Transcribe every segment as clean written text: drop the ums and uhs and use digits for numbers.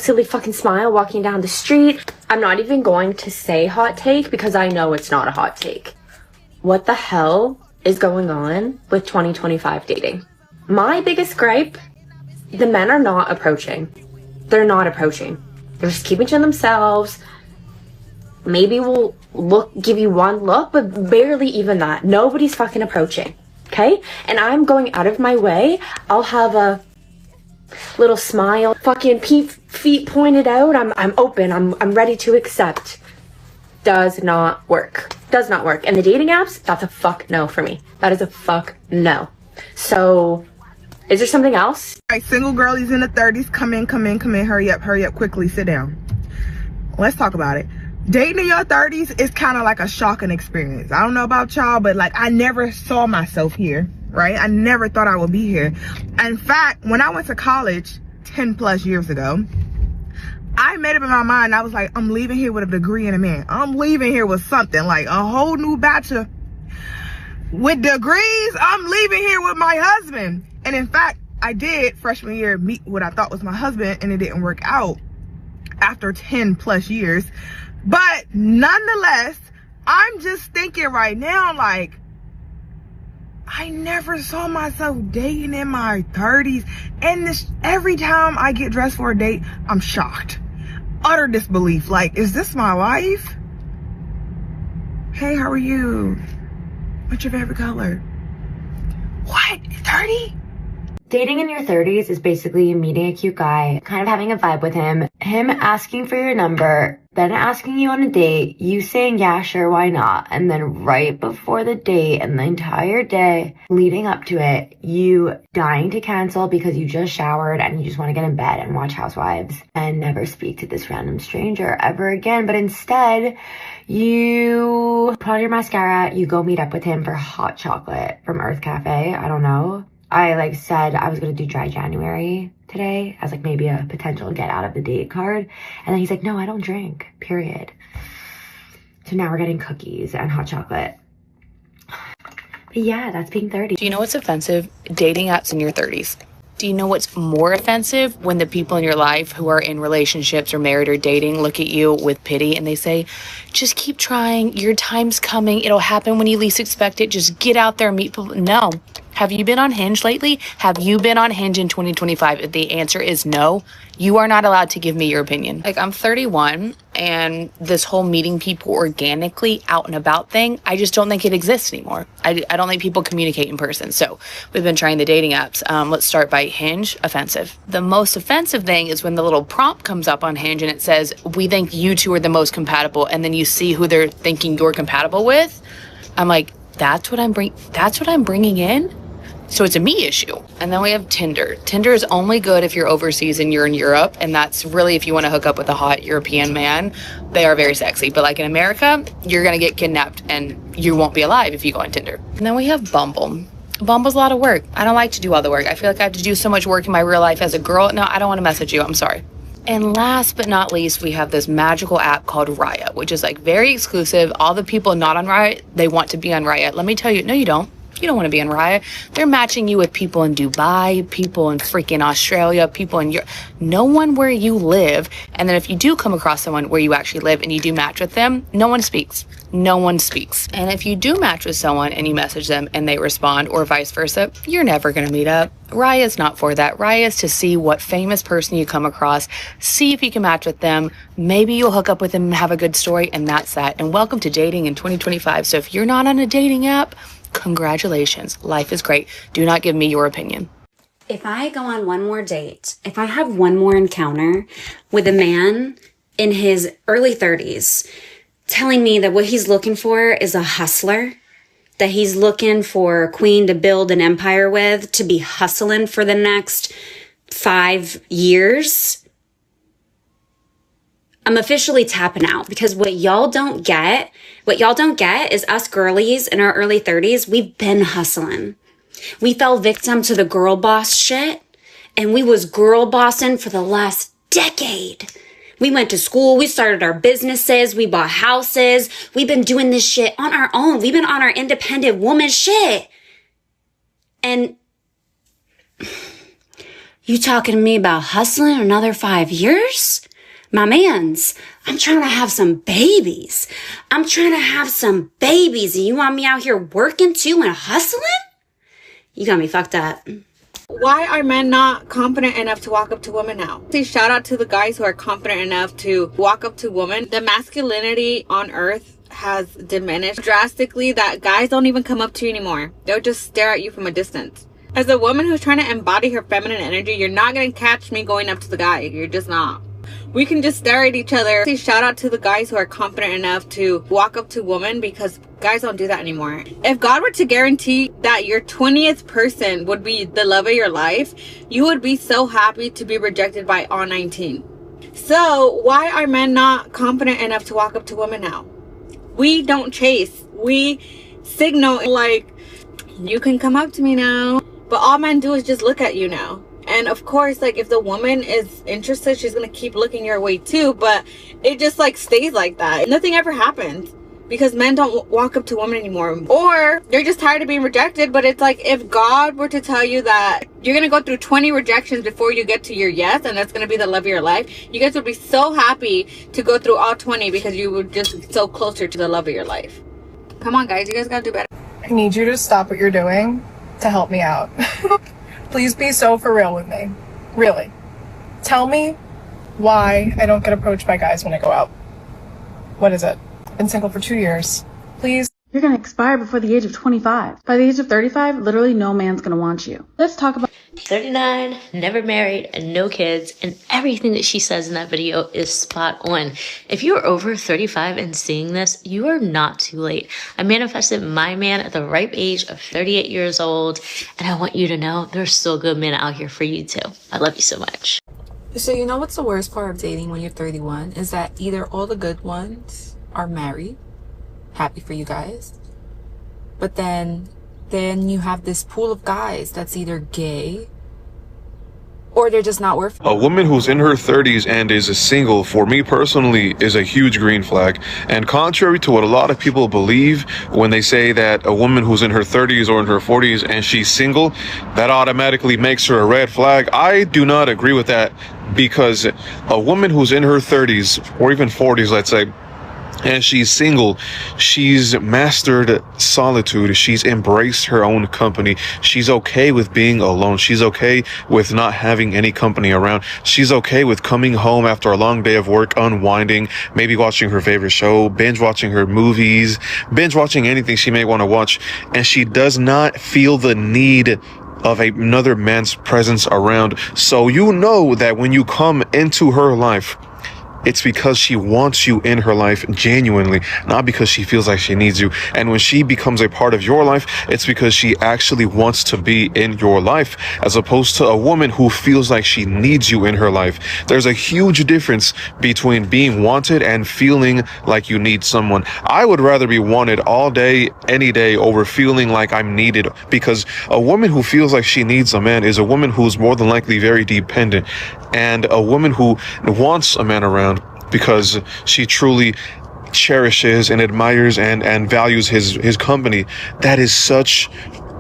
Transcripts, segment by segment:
silly fucking smile walking down the street. I'm not even going to say hot take because I know it's not a hot take. What the hell is going on with 2025 dating? My biggest gripe, the men are not approaching. They're not approaching. They're just keeping to themselves. Maybe we'll give you one look, but barely even that. Nobody's fucking approaching, okay? And I'm going out of my way. I'll have a little smile, fucking feet pointed out. I'm open. I'm ready to accept. Does not work. Does not work. And the dating apps, that's a fuck no for me. That is a fuck no. So, is there something else? All right, single girlies in the 30s, come in, hurry up, quickly, sit down. Let's talk about it. Dating in your 30s is kind of like a shocking experience. I don't know about y'all, but like I never saw myself here, right? I never thought I would be here. In fact, when I went to college 10 plus years ago, I made up in my mind, I was like, I'm leaving here with a degree in a man. I'm leaving here with something like a whole new bachelor with degrees. I'm leaving here with my husband. And in fact, I did freshman year meet what I thought was my husband, and it didn't work out after 10 plus years. But nonetheless, I'm just thinking right now, like, I never saw myself dating in my 30s. And this, every time I get dressed for a date, I'm shocked. Utter disbelief. Like, is this my life? Hey, how are you? What's your favorite color? What? 30? Dating in your 30s is basically meeting a cute guy, kind of having a vibe with him asking for your number, then asking you on a date, you saying, yeah, sure, why not? And then right before the date and the entire day leading up to it, you dying to cancel because you just showered and you just want to get in bed and watch Housewives and never speak to this random stranger ever again. But instead, you put on your mascara, you go meet up with him for hot chocolate from Earth Cafe. I don't know. I said I was going to do dry January today as maybe a potential get out of the date card. And then he's like, no, I don't drink, period. So now we're getting cookies and hot chocolate. But yeah, that's being 30. Do you know what's offensive? Dating apps in your 30s. Do you know what's more offensive? When the people in your life who are in relationships or married or dating look at you with pity and they say, just keep trying. Your time's coming. It'll happen when you least expect it. Just get out there and meet people. No. Have you been on Hinge lately? Have you been on Hinge in 2025? If the answer is no, you are not allowed to give me your opinion. I'm 31, and this whole meeting people organically out and about thing, I just don't think it exists anymore. I don't think people communicate in person. So we've been trying the dating apps. Let's start by Hinge. Offensive. The most offensive thing is when the little prompt comes up on Hinge and it says, we think you two are the most compatible, and then you see who they're thinking you're compatible with. I'm like, that's what I'm bringing in? So it's a me issue. And then we have Tinder. Tinder is only good if you're overseas and you're in Europe. And that's really if you want to hook up with a hot European man. They are very sexy. But in America, you're going to get kidnapped and you won't be alive if you go on Tinder. And then we have Bumble. Bumble's a lot of work. I don't like to do all the work. I feel like I have to do so much work in my real life as a girl. No, I don't want to message you. I'm sorry. And last but not least, we have this magical app called Raya, which is very exclusive. All the people not on Raya, they want to be on Raya. Let me tell you, no, you don't. You don't want to be on Raya. They're matching you with people in Dubai, people in freaking Australia, people in Europe. No one where you live. And then if you do come across someone where you actually live and you do match with them, no one speaks. No one speaks. And if you do match with someone and you message them and they respond or vice versa, you're never going to meet up. Raya is not for that. Raya is to see what famous person you come across, see if you can match with them. Maybe you'll hook up with them and have a good story, and that's that. And welcome to dating in 2025. So if you're not on a dating app, congratulations. Life is great. Do not give me your opinion. If I go on one more date, if I have one more encounter with a man in his early 30s telling me that what he's looking for is a hustler, that he's looking for a queen to build an empire with, to be hustling for the next 5 years, I'm officially tapping out, because what y'all don't get is us girlies in our early 30s, we've been hustling. We fell victim to the girl boss shit, and we was girl bossing for the last decade. We went to school, we started our businesses, we bought houses, we've been doing this shit on our own. We've been on our independent woman shit. And You talking to me about hustling another 5 years? My mans, I'm trying to have some babies. And you want me out here working too and hustling? You got me fucked up. Why are men not confident enough to walk up to women now? Say shout out to the guys who are confident enough to walk up to women. The masculinity on earth has diminished drastically that guys don't even come up to you anymore. They'll just stare at you from a distance. As a woman who's trying to embody her feminine energy, you're not going to catch me going up to the guy. You're just not. We can just stare at each other. Say shout out to the guys who are confident enough to walk up to women, because guys don't do that anymore. If God were to guarantee that your 20th person would be the love of your life, you would be so happy to be rejected by all 19. So why are men not confident enough to walk up to women now? We don't chase. We signal like, you can come up to me now. But all men do is just look at you now. And of course, like, if the woman is interested, she's gonna keep looking your way too, but it just like stays like that. Nothing ever happens because men don't walk up to women anymore, or they're just tired of being rejected. But it's like, if God were to tell you that you're gonna go through 20 rejections before you get to your yes, and that's gonna be the love of your life, you guys would be so happy to go through all 20 because you would just be so closer to the love of your life. Come on, guys, you guys gotta do better. I need you to stop what you're doing to help me out. Please be so for real with me. Really. Tell me why I don't get approached by guys when I go out. What is it? Been single for 2 years. Please. You're going to expire before the age of 25. By the age of 35, literally no man's going to want you. Let's talk about 39, never married, and no kids, and everything that she says in that video is spot on. If you are over 35 and seeing this, you are not too late. I manifested my man at the ripe age of 38 years old, and I want you to know there's still good men out here for you too. I love you so much. So you know what's the worst part of dating when you're 31 is that either all the good ones are married, happy for you guys, but then you have this pool of guys that's either gay or they're just not worth it. A woman who's in her 30s and is single, for me personally, is a huge green flag. And contrary to what a lot of people believe when they say that a woman who's in her 30s or in her 40s and she's single, that automatically makes her a red flag, I do not agree with that, because a woman who's in her 30s or even 40s, let's say, and she's single, she's mastered solitude. She's embraced her own company. She's okay with being alone. She's okay with not having any company around. She's okay with coming home after a long day of work, unwinding, maybe watching her favorite show, binge watching her movies, binge watching anything she may want to watch. And she does not feel the need of another man's presence around. So you know that when you come into her life, it's because she wants you in her life genuinely, not because she feels like she needs you. And when she becomes a part of your life, it's because she actually wants to be in your life, as opposed to a woman who feels like she needs you in her life. There's a huge difference between being wanted and feeling like you need someone. I would rather be wanted all day, any day, over feeling like I'm needed, because a woman who feels like she needs a man is a woman who's more than likely very dependent, and a woman who wants a man around because she truly cherishes and admires and values his company. That is such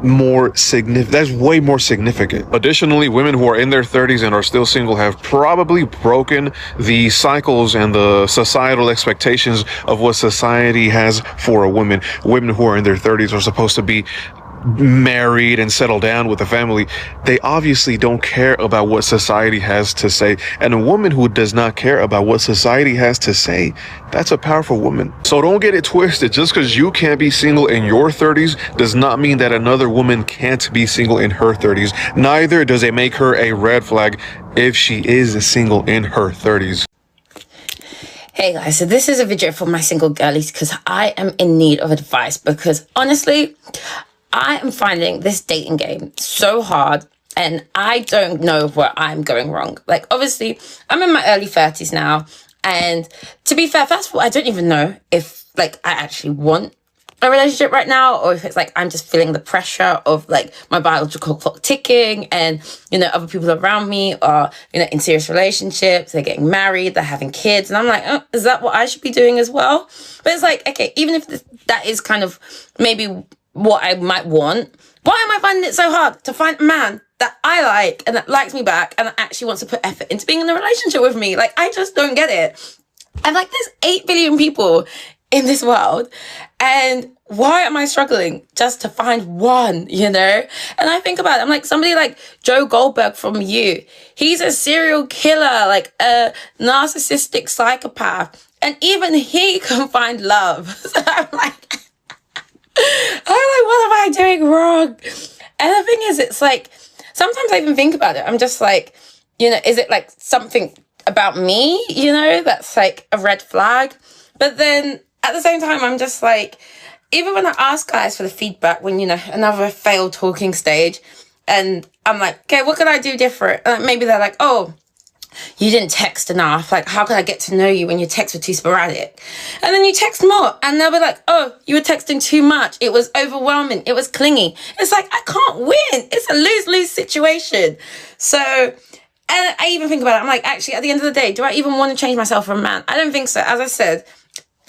more significant. That's way more significant. Additionally, women who are in their 30s and are still single have probably broken the cycles and the societal expectations of what society has for a woman. Women who are in their 30s are supposed to be married and settle down with a family. They obviously don't care about what society has to say. And a woman who does not care about what society has to say, that's a powerful woman. So don't get it twisted. Just because you can't be single in your 30s does not mean that another woman can't be single in her 30s. Neither does it make her a red flag if she is single in her 30s. Hey guys, so this is a video for my single girlies because I am in need of advice, because honestly, I am finding this dating game so hard and I don't know where I'm going wrong. Like, obviously, I'm in my early 30s now. And to be fair, first of all, I don't even know if, like, I actually want a relationship right now, or if it's like I'm just feeling the pressure of, like, my biological clock ticking and, you know, other people around me are, you know, in serious relationships, they're getting married, they're having kids. And I'm like, oh, is that what I should be doing as well? But it's like, okay, even if that is kind of maybe what I might want, why am I finding it so hard to find a man that I like and that likes me back and that actually wants to put effort into being in a relationship with me. Like, I just don't get it. And like, there's 8 billion people in this world, and why am I struggling just to find one, you know? And I think about it, I'm like, somebody like Joe Goldberg from You, he's a serial killer, like a narcissistic psychopath, and even he can find love. So I'm like, what am I doing wrong? And the thing is, it's like, sometimes I even think about it, I'm just like, you know, is it like something about me, you know, that's like a red flag? But then at the same time, I'm just like, even when I ask guys for the feedback when, you know, another failed talking stage, and I'm like, okay, what could I do different? And maybe they're like, oh, you didn't text enough. Like, how could I get to know you when your texts were too sporadic? And then you text more, and they'll be like, oh, you were texting too much. It was overwhelming. It was clingy. It's like, I can't win. It's a lose-lose situation. So, and I even think about it. I'm like, actually, at the end of the day, do I even want to change myself for a man? I don't think so. As I said,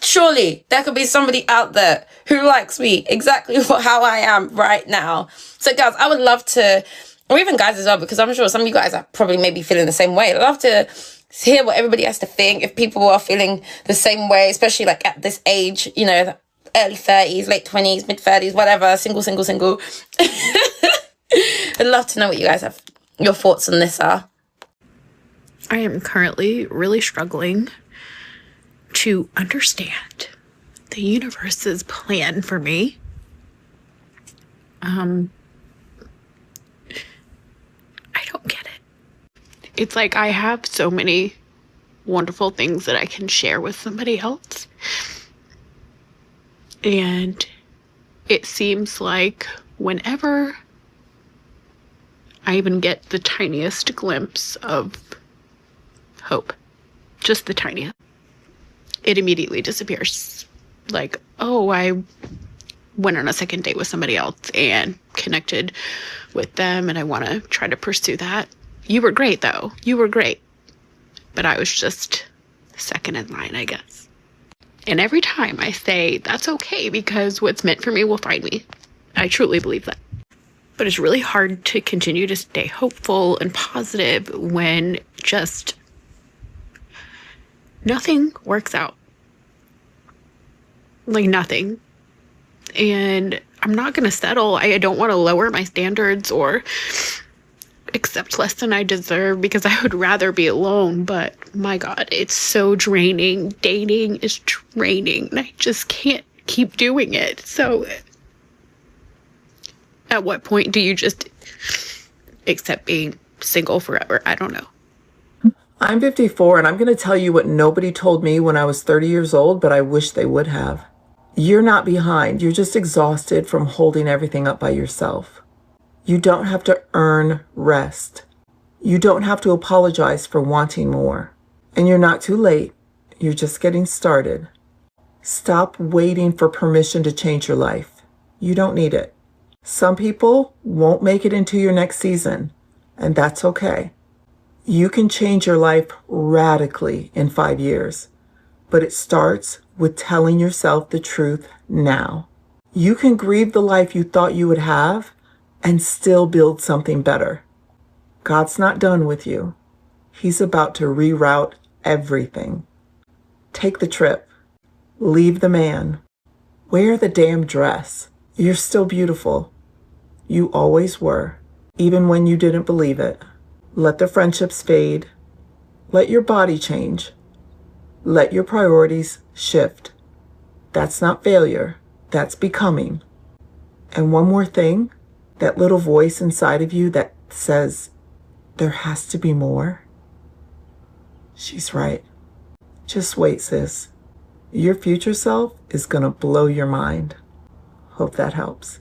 surely there could be somebody out there who likes me exactly for how I am right now. So guys, I would love to, or even guys as well, because I'm sure some of you guys are probably maybe feeling the same way. I'd love to hear what everybody has to think, if people are feeling the same way, especially like at this age, you know, early 30s, late 20s, mid 30s, whatever, single. I'd love to know what you guys have, your thoughts on this are. I am currently really struggling to understand the universe's plan for me. I don't get it. It's like I have so many wonderful things that I can share with somebody else. And it seems like whenever I even get the tiniest glimpse of hope, just the tiniest, it immediately disappears. Like, oh, I went on a second date with somebody else and connected with them, and I want to try to pursue that. You were great, though. You were great. But I was just second in line, I guess. And every time I say, that's okay, because what's meant for me will find me. I truly believe that. But it's really hard to continue to stay hopeful and positive when just nothing works out. Like, nothing. And I'm not going to settle. I don't want to lower my standards or accept less than I deserve, because I would rather be alone. But my God, it's so draining. Dating is draining, and I just can't keep doing it. So at what point do you just accept being single forever? I don't know. I'm 54, and I'm going to tell you what nobody told me when I was 30 years old, but I wish they would have. You're not behind. You're just exhausted from holding everything up by yourself. You don't have to earn rest. You don't have to apologize for wanting more. And you're not too late. You're just getting started. Stop waiting for permission to change your life. You don't need it. Some people won't make it into your next season, and that's okay. You can change your life radically in 5 years, but it starts with telling yourself the truth now. You can grieve the life you thought you would have and still build something better. God's not done with you. He's about to reroute everything. Take the trip. Leave the man. Wear the damn dress. You're still beautiful. You always were, even when you didn't believe it. Let the friendships fade. Let your body change. Let your priorities shift. That's not failure. That's becoming. And one more thing, that little voice inside of you that says, there has to be more. She's right. Just wait, sis. Your future self is gonna blow your mind. Hope that helps.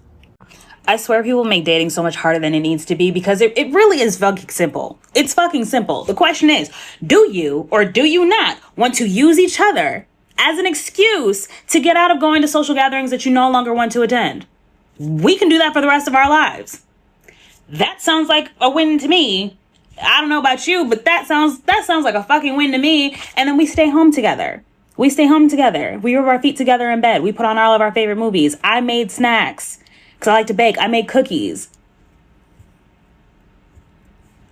I swear people make dating so much harder than it needs to be, because it really is fucking simple. It's fucking simple. The question is, do you or do you not want to use each other as an excuse to get out of going to social gatherings that you no longer want to attend? We can do that for the rest of our lives. That sounds like a win to me. I don't know about you, but that sounds like a fucking win to me. And then we stay home together. We stay home together. We rub our feet together in bed. We put on all of our favorite movies. I made snacks because I like to bake. I made cookies.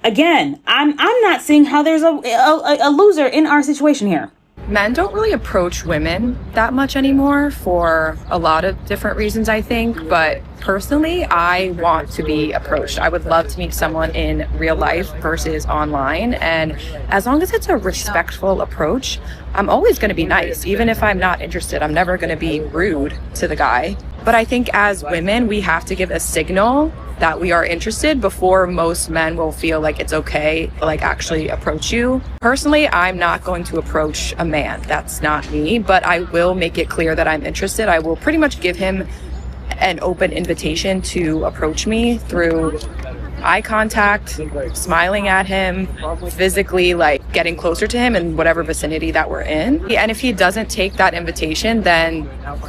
Again, I'm not seeing how there's a loser in our situation here. Men don't really approach women that much anymore for a lot of different reasons, I think. But personally, I want to be approached. I would love to meet someone in real life versus online. And as long as it's a respectful approach, I'm always going to be nice. Even if I'm not interested, I'm never going to be rude to the guy. But I think as women, we have to give a signal that we are interested before most men will feel like it's okay to like actually approach you. Personally, I'm not going to approach a man. That's not me, but I will make it clear that I'm interested. I will pretty much give him an open invitation to approach me through eye contact, smiling at him, physically like getting closer to him in whatever vicinity that we're in. And if he doesn't take that invitation, then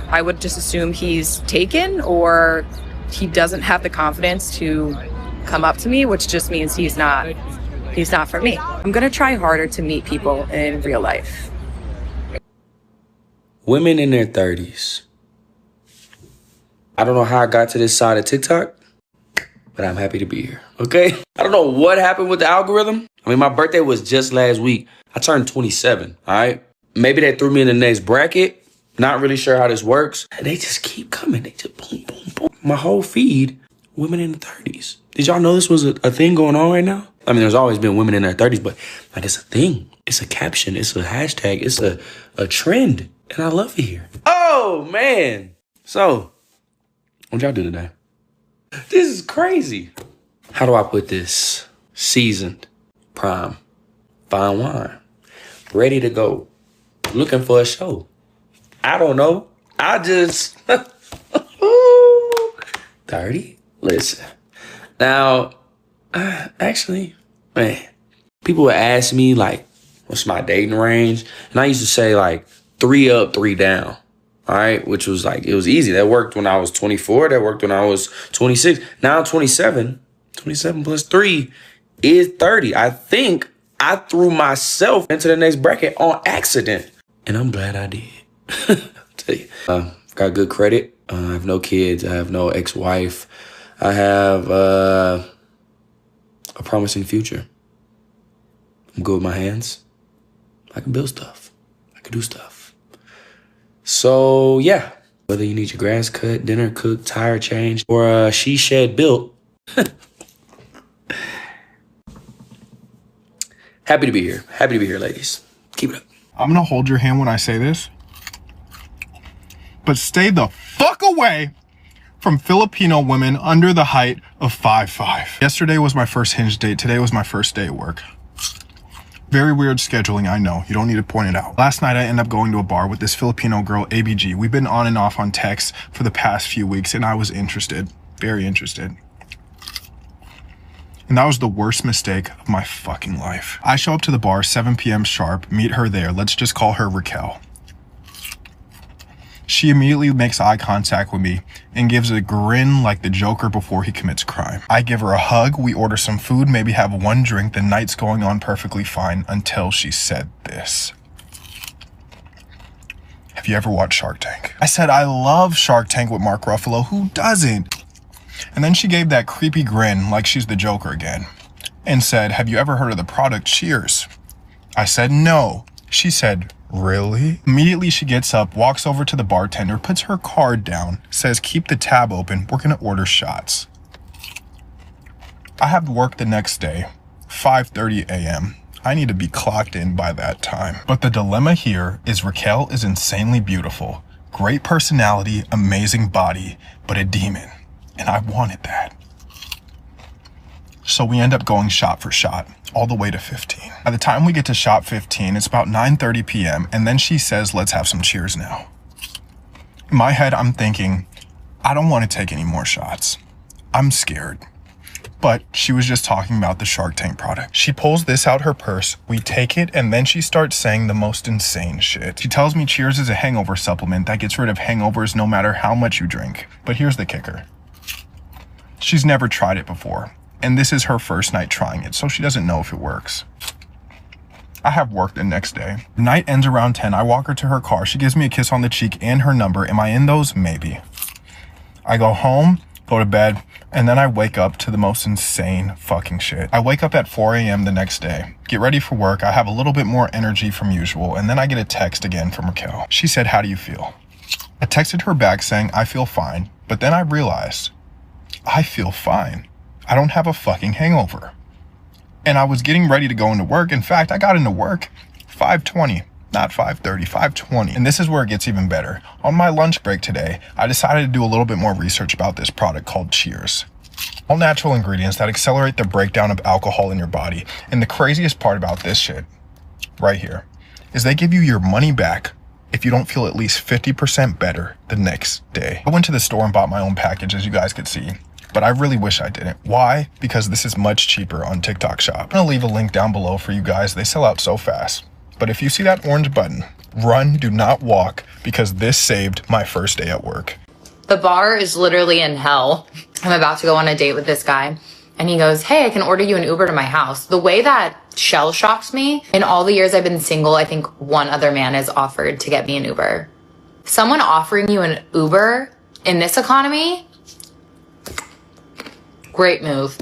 I would just assume he's taken or he doesn't have the confidence to come up to me, which just means he's not for me. I'm gonna try harder to meet people in real life. Women in their 30s. I don't know how I got to this side of TikTok, but I'm happy to be here, okay? I don't know what happened with the algorithm. I mean, my birthday was just last week. I turned 27, all right? Maybe they threw me in the next bracket. Not really sure how this works. They just keep coming. They just boom, boom, boom. My whole feed, women in the 30s. Did y'all know this was a thing going on right now? I mean, there's always been women in their 30s, but like it's a thing. It's a caption. It's a hashtag. It's a trend. And I love it here. Oh, man. So, what y'all do today? This is crazy. How do I put this? Seasoned, prime, fine wine, ready to go, looking for a show. I don't know. I just 30. Listen. Now, actually, man, people would ask me like, what's my dating range? And I used to say like 3 up, 3 down. All right, which was like, it was easy. That worked when I was 24. That worked when I was 26. Now I'm 27. 27 plus 3 is 30. I think I threw myself into the next bracket on accident. And I'm glad I did. I'll tell you. Got good credit. I have no kids. I have no ex-wife. I have a promising future. I'm good with my hands. I can build stuff. I can do stuff. So, yeah, whether you need your grass cut, dinner cooked, tire changed, or a she shed built, happy to be here. Happy to be here, ladies. Keep it up. I'm going to hold your hand when I say this, but stay the fuck away from Filipino women under the height of 5'5". Yesterday was my first Hinge date. Today was my first day at work. Very weird scheduling, I know. You don't need to point it out. Last night, I ended up going to a bar with this Filipino girl, ABG. We've been on and off on text for the past few weeks, and I was interested. Very interested. And that was the worst mistake of my fucking life. I show up to the bar, 7 p.m. sharp, meet her there. Let's just call her Raquel. She immediately makes eye contact with me and gives a grin like the Joker before he commits crime. I give her a hug, we order some food, maybe have one drink, the night's going on perfectly fine until she said this. Have you ever watched Shark Tank? I said, I love Shark Tank with Mark Ruffalo, who doesn't? And then she gave that creepy grin like she's the Joker again and said, have you ever heard of the product Cheers? I said, no. She said, really? Immediately she gets up, walks over to the bartender, puts her card down, says, keep the tab open, we're gonna order shots. I have work the next day, 5:30 a.m. I need to be clocked in by that time. But the dilemma here is Raquel is insanely beautiful, great personality, amazing body, but a demon. And I wanted that. So we end up going shot for shot, all the way to 15. By the time we get to shot 15, it's about 9:30 p.m. and then she says, let's have some cheers now. In my head, I'm thinking, I don't want to take any more shots. I'm scared. But she was just talking about the Shark Tank product. She pulls this out her purse, we take it, and then she starts saying the most insane shit. She tells me Cheers is a hangover supplement that gets rid of hangovers no matter how much you drink. But here's the kicker. She's never tried it before. And this is her first night trying it, so she doesn't know if it works. I have work the next day. The night ends around 10. I walk her to her car. She gives me a kiss on the cheek and her number. Am I in those? Maybe. I go home, go to bed, and then I wake up to the most insane fucking shit. I wake up at 4 a.m. the next day, get ready for work, I have a little bit more energy from usual, and then I get a text again from Raquel. She said, "How do you feel?" I texted her back saying, "I feel fine," but then I realized, I feel fine. I don't have a fucking hangover. And I was getting ready to go into work. In fact, I got into work 5:20. Not 5:30, 5:20. And this is where it gets even better. On my lunch break today, I decided to do a little bit more research about this product called Cheers. All natural ingredients that accelerate the breakdown of alcohol in your body. And the craziest part about this shit, right here, is they give you your money back if you don't feel at least 50% better the next day. I went to the store and bought my own package, as you guys could see. But I really wish I didn't. Why? Because this is much cheaper on TikTok Shop. I'm gonna leave a link down below for you guys. They sell out so fast. But if you see that orange button, run, do not walk, because this saved my first day at work. The bar is literally in hell. I'm about to go on a date with this guy, and he goes, "Hey, I can order you an Uber to my house." The way that shell shocks me, in all the years I've been single, I think one other man has offered to get me an Uber. Someone offering you an Uber in this economy, great move.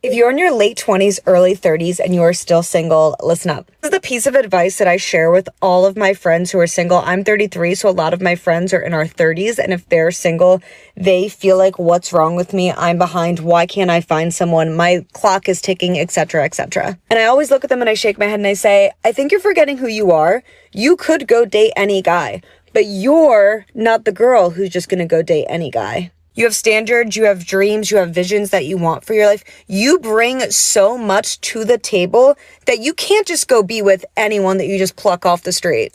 If you're in your late 20s, early 30s, and you are still single, listen up. This is the piece of advice that I share with all of my friends who are single. I'm 33, so a lot of my friends are in our 30s, and if they're single, they feel like, what's wrong with me? I'm behind. Why can't I find someone? My clock is ticking, etc., etc. And I always look at them and I shake my head and I say, I think you're forgetting who you are. You could go date any guy, but you're not the girl who's just gonna go date any guy. You have standards, you have dreams, you have visions that you want for your life. You bring so much to the table that you can't just go be with anyone that you just pluck off the street.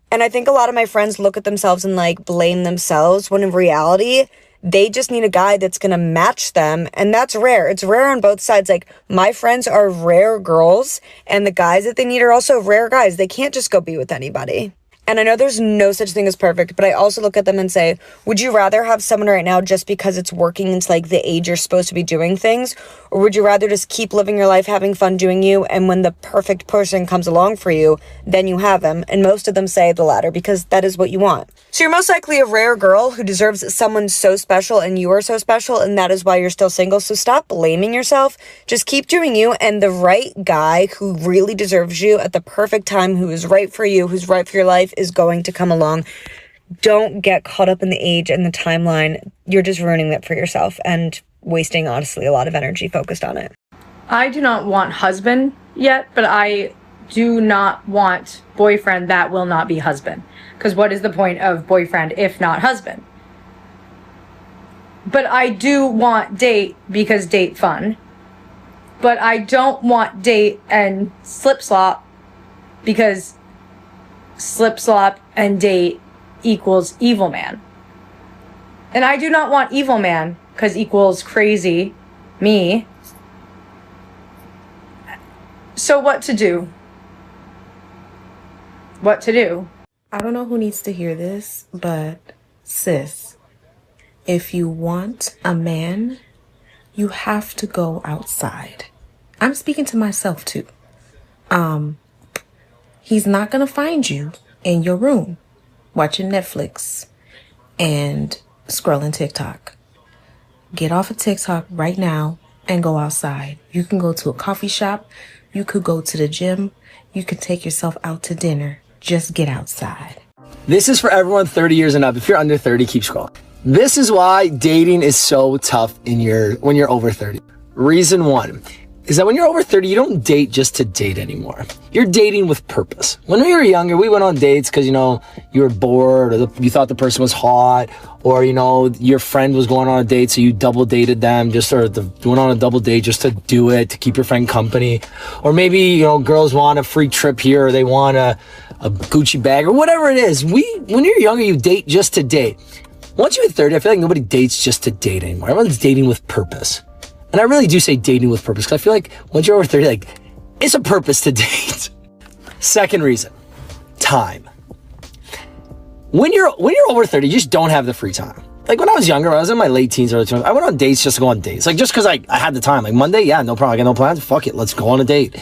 And I think a lot of my friends look at themselves and like blame themselves, when in reality, they just need a guy that's gonna match them. And that's rare. It's rare on both sides. Like, my friends are rare girls, and the guys that they need are also rare guys. They can't just go be with anybody. And I know there's no such thing as perfect, but I also look at them and say, would you rather have someone right now just because it's working into like the age you're supposed to be doing things? Or would you rather just keep living your life, having fun doing you, and when the perfect person comes along for you, then you have them? And most of them say the latter, because that is what you want. So you're most likely a rare girl who deserves someone so special, and you are so special, and that is why you're still single. So stop blaming yourself. Just keep doing you, and the right guy who really deserves you at the perfect time, who is right for you, who's right for your life, is going to come along. Don't get caught up in the age and the timeline. You're just ruining it for yourself and wasting, honestly, a lot of energy focused on it. I do not want husband yet, but I do not want boyfriend that will not be husband. Because what is the point of boyfriend if not husband? But I do want date, because date fun. But I don't want date and slip slop, because slip slop and date equals evil man. And I do not want evil man, because equals crazy me. So what to do? What to do? I don't know who needs to hear this, but sis, if you want a man, you have to go outside. I'm speaking to myself too. He's not gonna find you in your room watching Netflix and scrolling TikTok. Get off of TikTok right now and go outside. You can go to a coffee shop. You could go to the gym. You can take yourself out to dinner. Just get outside. This is for everyone 30 years and up. If you're under 30, keep scrolling. This is why dating is so tough when you're over 30. Reason one is that when you're over 30, you don't date just to date anymore. You're dating with purpose. When we were younger, we went on dates because, you know, you were bored, or you thought the person was hot, or, you know, your friend was going on a date, so you double dated them, went on a double date just to do it, to keep your friend company. Or maybe, you know, girls want a free trip here, or they want a Gucci bag, or whatever it is. When you're younger, you date just to date. Once you hit 30, I feel like nobody dates just to date anymore. Everyone's dating with purpose. And I really do say dating with purpose, because I feel like once you're over 30, like, it's a purpose to date. Second reason, time. When you're over 30, you just don't have the free time. Like, when I was younger, I was in my late teens, early 20s, I went on dates just to go on dates. Like, just because I had the time. Like, Monday, yeah, no problem. I got no plans. Fuck it, let's go on a date.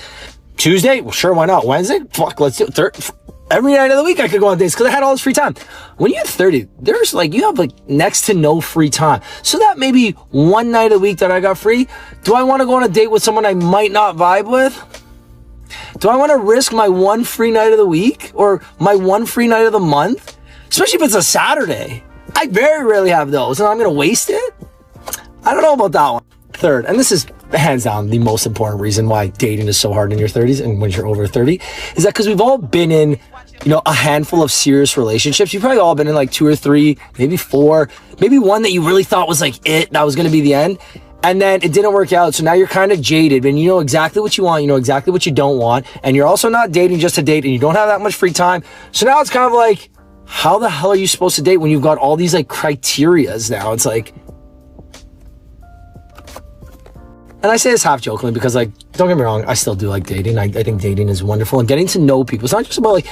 Tuesday, well, sure, why not? Wednesday, fuck, let's do it. Every night of the week I could go on dates because I had all this free time. When you're 30, there's like, you have like next to no free time. So that maybe one night a week that I got free, do I want to go on a date with someone I might not vibe with? Do I want to risk my one free night of the week or my one free night of the month? Especially if it's a Saturday. I very rarely have those and I'm going to waste it? I don't know about that one. Third, and this is hands down the most important reason why dating is so hard in your 30s and when you're over 30, is that because we've all been in, you know, a handful of serious relationships. You've probably all been in like 2 or 3, maybe 4, maybe one that you really thought was like that was going to be the end. And then it didn't work out. So now you're kind of jaded and you know exactly what you want. You know exactly what you don't want. And you're also not dating just to date and you don't have that much free time. So now it's kind of like, how the hell are you supposed to date when you've got all these like criterias now? It's like, and I say this half jokingly because, like, don't get me wrong, I still do like dating. I think dating is wonderful and getting to know people. It's not just about like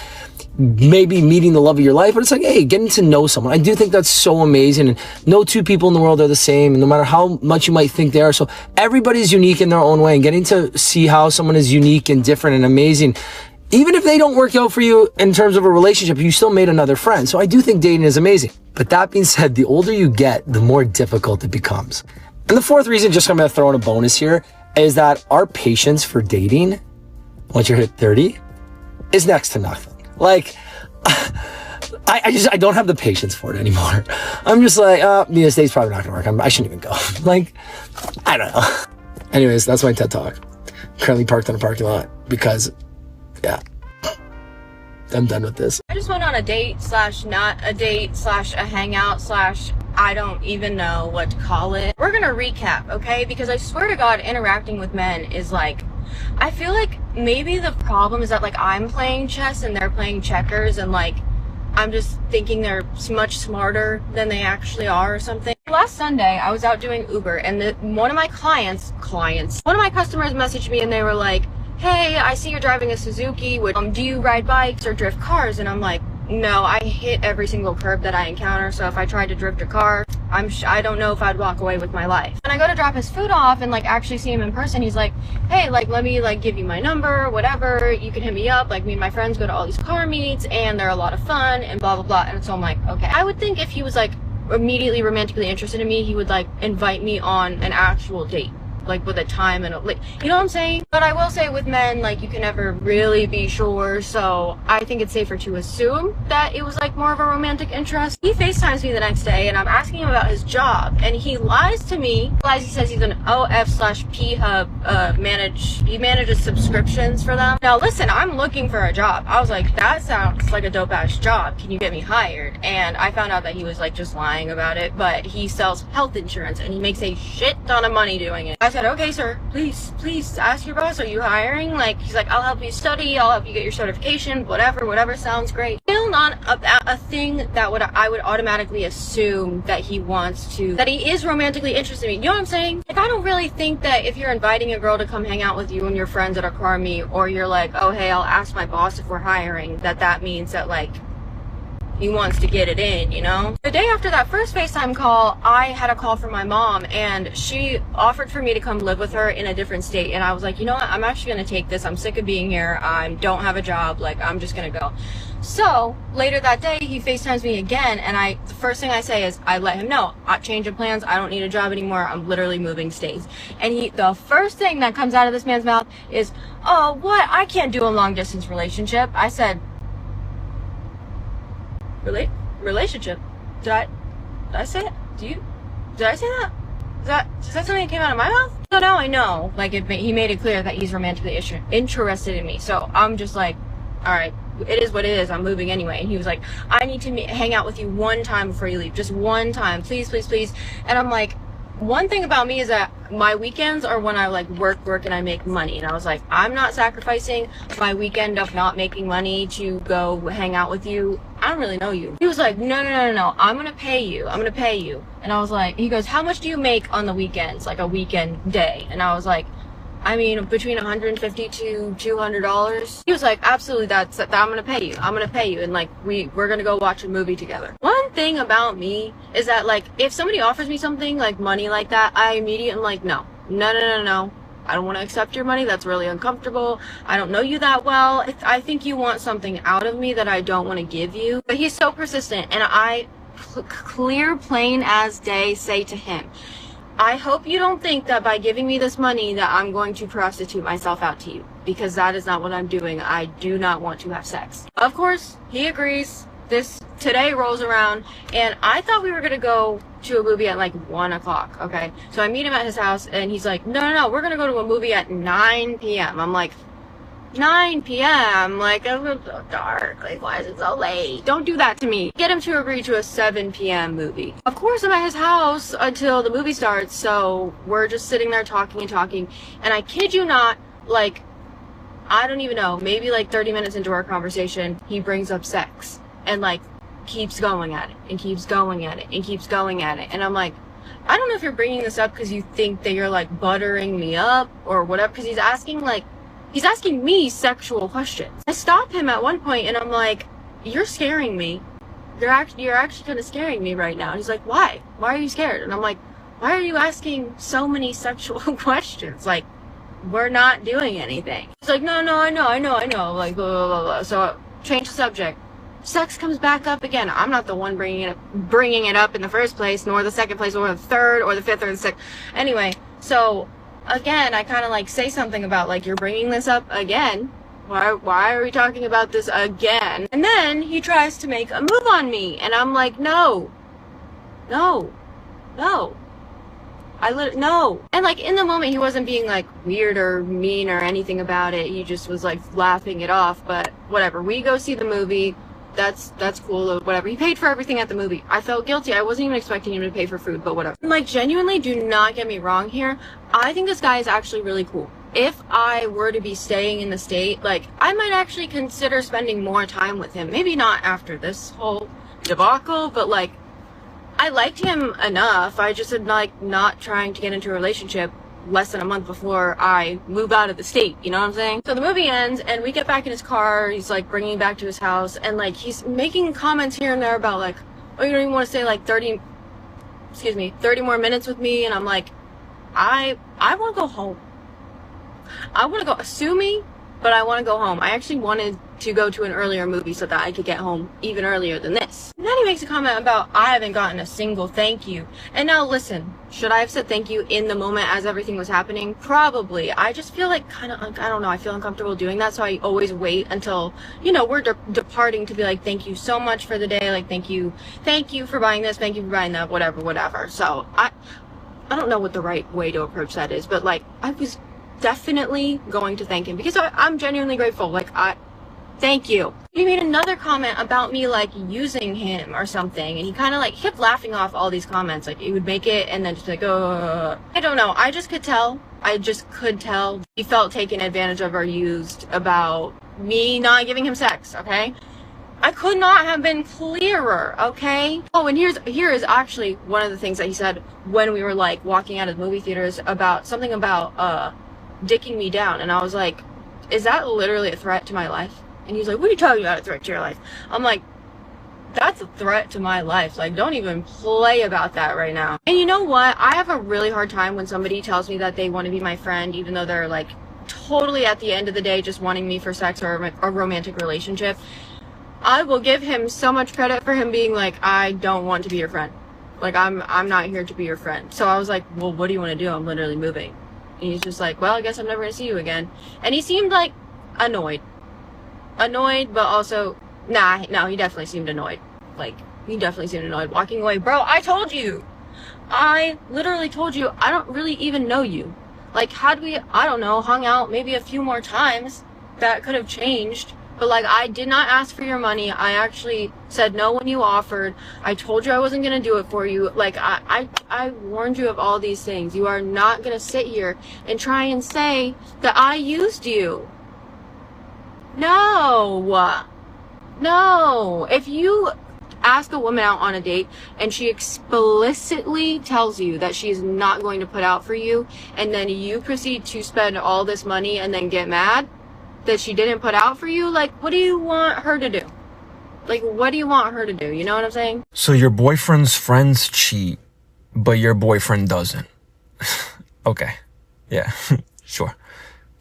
maybe meeting the love of your life, but it's like, hey, getting to know someone. I do think that's so amazing. And no two people in the world are the same, and no matter how much you might think they are. So everybody's unique in their own way, and getting to see how someone is unique and different and amazing. Even if they don't work out for you in terms of a relationship, you still made another friend. So I do think dating is amazing. But that being said, the older you get, the more difficult it becomes. And the fourth reason, just I'm going to throw in a bonus here, is that our patience for dating, once you're hit 30, is next to nothing. Like, I don't have the patience for it anymore. I'm just like, this date's probably not going to work. I shouldn't even go. Like, I don't know. Anyways, that's my TED Talk. Currently parked in a parking lot because, yeah, I'm done with this. I just went on a date / not a date / a hangout / I don't even know what to call it. We're gonna recap, okay? Because I swear to God, interacting with men is like, I feel like maybe the problem is that like I'm playing chess and they're playing checkers and like I'm just thinking they're much smarter than they actually are or something. Last Sunday, I was out doing Uber and one of my one of my customers messaged me and they were like, hey, I see you're driving a Suzuki. Do you ride bikes or drift cars? And I'm like, no, I hit every single curb that I encounter. So if I tried to drift a car, I don't know if I'd walk away with my life. And I go to drop his food off and like actually see him in person. He's like, hey, like, let me like give you my number, whatever. You can hit me up. Like me and my friends go to all these car meets and they're a lot of fun and blah, blah, blah. And so I'm like, okay. I would think if he was like immediately romantically interested in me, he would like invite me on an actual date. Like with a time and like, you know what I'm saying? But I will say with men, like you can never really be sure. So I think it's safer to assume that it was like more of a romantic interest. He FaceTimes me the next day and I'm asking him about his job and he lies to me. He says he's an OF/P hub he manages subscriptions for them. Now listen, I'm looking for a job. I was like, that sounds like a dope ass job. Can you get me hired? And I found out that he was like just lying about it, but he sells health insurance and he makes a shit ton of money doing it. I said, okay, sir, please ask your boss, are you hiring? Like, he's like, I'll help you study, I'll help you get your certification, whatever, sounds great. Still not a thing that I would automatically assume that he is romantically interested in me. You know what I'm saying? Like, I don't really think that if you're inviting a girl to come hang out with you and your friends at a car meet, or you're like, oh, hey, I'll ask my boss if we're hiring, that means that, like, he wants to get it in, you know? The day after that first FaceTime call, I had a call from my mom and she offered for me to come live with her in a different state. And I was like, you know what? I'm actually gonna take this. I'm sick of being here. I don't have a job. Like, I'm just gonna go. So later that day, he FaceTimes me again. And the first thing I say is, I let him know, change of plans. I don't need a job anymore. I'm literally moving states. And the first thing that comes out of this man's mouth is, oh, what? I can't do a long distance relationship. I said, relationship? Did I say it? Did I say that? Is that something that came out of my mouth? So now I know, like, he made it clear that he's romantically interested in me. So I'm just like, all right, it is what it is. I'm moving anyway. And he was like, I need to hang out with you one time before you leave. Just one time. Please, please, please. And I'm like, one thing about me is that my weekends are when I like work and I make money. And I was like, I'm not sacrificing my weekend of not making money to go hang out with you. I don't really know you. He was like, no. I'm going to pay you. And I was like, he goes, how much do you make on the weekends? Like a weekend day. And I was like, I mean, between $150 to $200. He was like, absolutely, I'm gonna pay you. And like, we're gonna go watch a movie together. One thing about me is that like, if somebody offers me something like money like that, I immediately am like, no. I don't want to accept your money. That's really uncomfortable. I don't know you that well. I think you want something out of me that I don't want to give you. But he's so persistent, and I clear, plain as day, say to him, I hope you don't think that by giving me this money that I'm going to prostitute myself out to you, because that is not what I'm doing. I do not want to have sex. Of course, he agrees. Today rolls around, and I thought we were gonna go to a movie at like 1 o'clock, okay? So I meet him at his house, and he's like, no, we're gonna go to a movie at 9 p.m. I'm like, 9 p.m.? Like, it was so dark. Like, why is it so late? Don't do that to me. Get him to agree to a 7 p.m. movie. Of course, I'm at his house until the movie starts, so we're just sitting there talking and talking, and I kid you not, like, I don't even know, maybe like 30 minutes into our conversation, he brings up sex, and like, keeps going at it, and keeps going at it, and keeps going at it, and I'm like, I don't know if you're bringing this up because you think that you're like buttering me up or whatever, because he's asking me sexual questions. I stop him at one point and I'm like, you're scaring me. You're actually kind of scaring me right now. And he's like, why? Why are you scared? And I'm like, why are you asking so many sexual questions? Like, we're not doing anything. He's like, no, I know, like, blah, blah, blah, blah. So change the subject. Sex comes back up again. I'm not the one bringing it up in the first place, nor the second place, or the third, or the fifth, or the sixth. Anyway, so again, I kind of like say something about like, you're bringing this up again. Why are we talking about this again? And then he tries to make a move on me, and I'm like, no. No. And like in the moment, he wasn't being like weird or mean or anything about it. He just was like laughing it off. But whatever. We go see the movie. That's cool or whatever. He paid for everything at the movie. I felt guilty. I wasn't even expecting him to pay for food, but whatever. Like, genuinely, do not get me wrong here. I think this guy is actually really cool. If I were to be staying in the state, like, I might actually consider spending more time with him. Maybe not after this whole debacle, but like, I liked him enough. I just had like not trying to get into a relationship less than a month before I move out of the state, you know what I'm saying? So the movie ends and we get back in his car. He's like bringing me back to his house, and like he's making comments here and there about like, oh, you don't even want to stay like 30 more minutes with me. And I'm like, I want to go home. I want to go, sue me, but I want to go home. I actually wanted to go to an earlier movie so that I could get home even earlier than this. And then he makes a comment about, I haven't gotten a single thank you. And now listen, should I have said thank you in the moment as everything was happening? Probably. I just feel like I don't know, I feel uncomfortable doing that, so I always wait until, you know, we're departing to be like, thank you so much for the day, like, thank you for buying this, thank you for buying that, whatever. So I don't know what the right way to approach that is, but like, I was definitely going to thank him because I'm genuinely grateful. Like, thank you. He made another comment about me like using him or something, and he kind of like kept laughing off all these comments. Like, he would make it and then just like, I don't know. I just could tell he felt taken advantage of or used about me not giving him sex. Okay, I could not have been clearer. Okay. Oh, and here is actually one of the things that he said when we were like walking out of the movie theaters about something about dicking me down, and I was like, is that literally a threat to my life? And he's like, what are you talking about, a threat to your life? I'm like, that's a threat to my life. Like, don't even play about that right now. And you know what? I have a really hard time when somebody tells me that they want to be my friend, even though they're like totally at the end of the day just wanting me for sex or a romantic relationship. I will give him so much credit for him being like, I don't want to be your friend. Like, I'm not here to be your friend. So I was like, well, what do you want to do? I'm literally moving. And he's just like, well, I guess I'm never going to see you again. And he seemed like annoyed, but also, no, he definitely seemed annoyed. Like, he definitely seemed annoyed walking away. Bro, I literally told you, I don't really even know you. Like, had we, I don't know, hung out maybe a few more times, that could have changed. But like, I did not ask for your money. I actually said no when you offered. I told you I wasn't going to do it for you. Like, I warned you of all these things. You are not going to sit here and try and say that I used you. No. If you ask a woman out on a date and she explicitly tells you that she's not going to put out for you, and then you proceed to spend all this money and then get mad that she didn't put out for you, like, what do you want her to do? Like, what do you want her to do? You know what I'm saying? So your boyfriend's friends cheat, but your boyfriend doesn't. Okay. Yeah. Sure.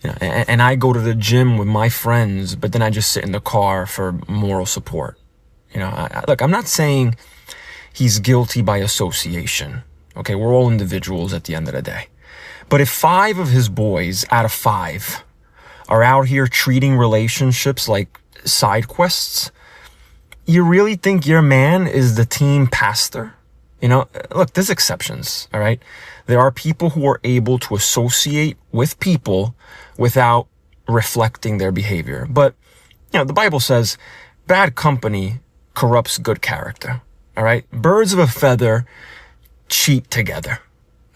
You know, and I go to the gym with my friends, but then I just sit in the car for moral support. You know, look, I'm not saying he's guilty by association. Okay, we're all individuals at the end of the day. But if 5 of his boys out of 5 are out here treating relationships like side quests, you really think your man is the team pastor? You know, look, there's exceptions, all right? There are people who are able to associate with people without reflecting their behavior. But, you know, the Bible says bad company corrupts good character, all right? Birds of a feather cheat together.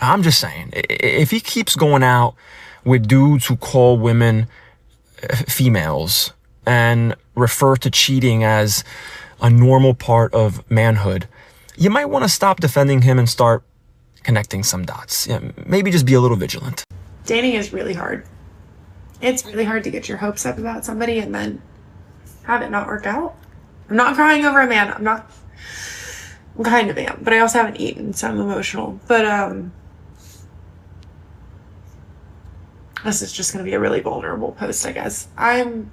I'm just saying, if he keeps going out with dudes who call women females and refer to cheating as a normal part of manhood, you might want to stop defending him and start connecting some dots. Yeah, maybe just be a little vigilant. Dating is really hard. It's really hard to get your hopes up about somebody and then have it not work out. I'm not crying over a man. I'm kind of am, but I also haven't eaten, so I'm emotional. But this is just going to be a really vulnerable post, I guess. I'm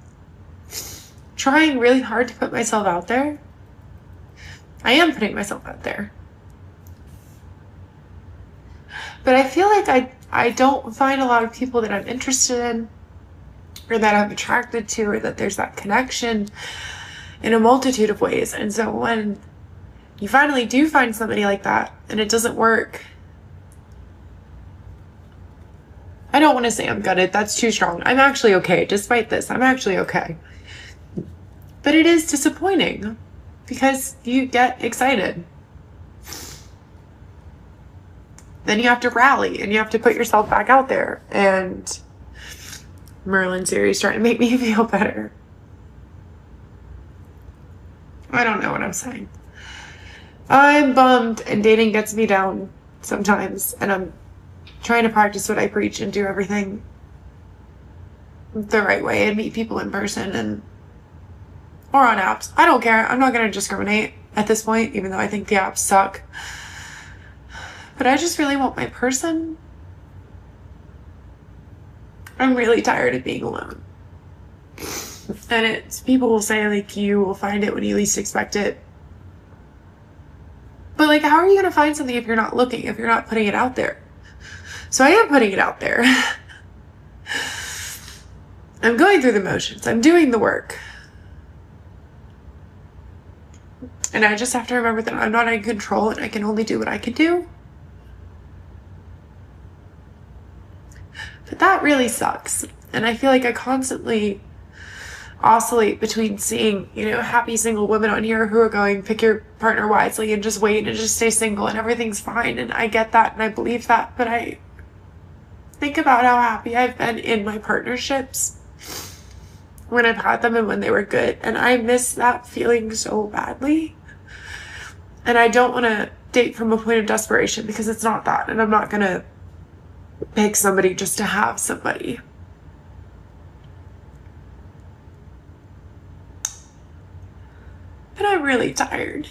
trying really hard to put myself out there. I am putting myself out there. But I feel like I don't find a lot of people that I'm interested in or that I'm attracted to or that there's that connection in a multitude of ways. And so when you finally do find somebody like that and it doesn't work, I don't want to say I'm gutted. That's too strong. I'm actually okay. Despite this, I'm actually okay. But it is disappointing because you get excited. Then you have to rally and you have to put yourself back out there. And Merlin's series trying to make me feel better. I don't know what I'm saying. I'm bummed and dating gets me down sometimes. And I'm trying to practice what I preach and do everything the right way and meet people in person and or on apps. I don't care. I'm not going to discriminate at this point, even though I think the apps suck. But I just really want my person. I'm really tired of being alone. And it's people will say like you will find it when you least expect it. But like how are you going to find something if you're not looking, if you're not putting it out there? So I am putting it out there. I'm going through the motions. I'm doing the work. And I just have to remember that I'm not in control and I can only do what I can do. But that really sucks. And I feel like I constantly oscillate between seeing, you know, happy single women on here who are going, pick your partner wisely and just wait and just stay single and everything's fine. And I get that and I believe that. But I think about how happy I've been in my partnerships when I've had them and when they were good. And I miss that feeling so badly. And I don't want to date from a point of desperation because it's not that. And I'm not going to pick somebody just to have somebody. But I'm really tired.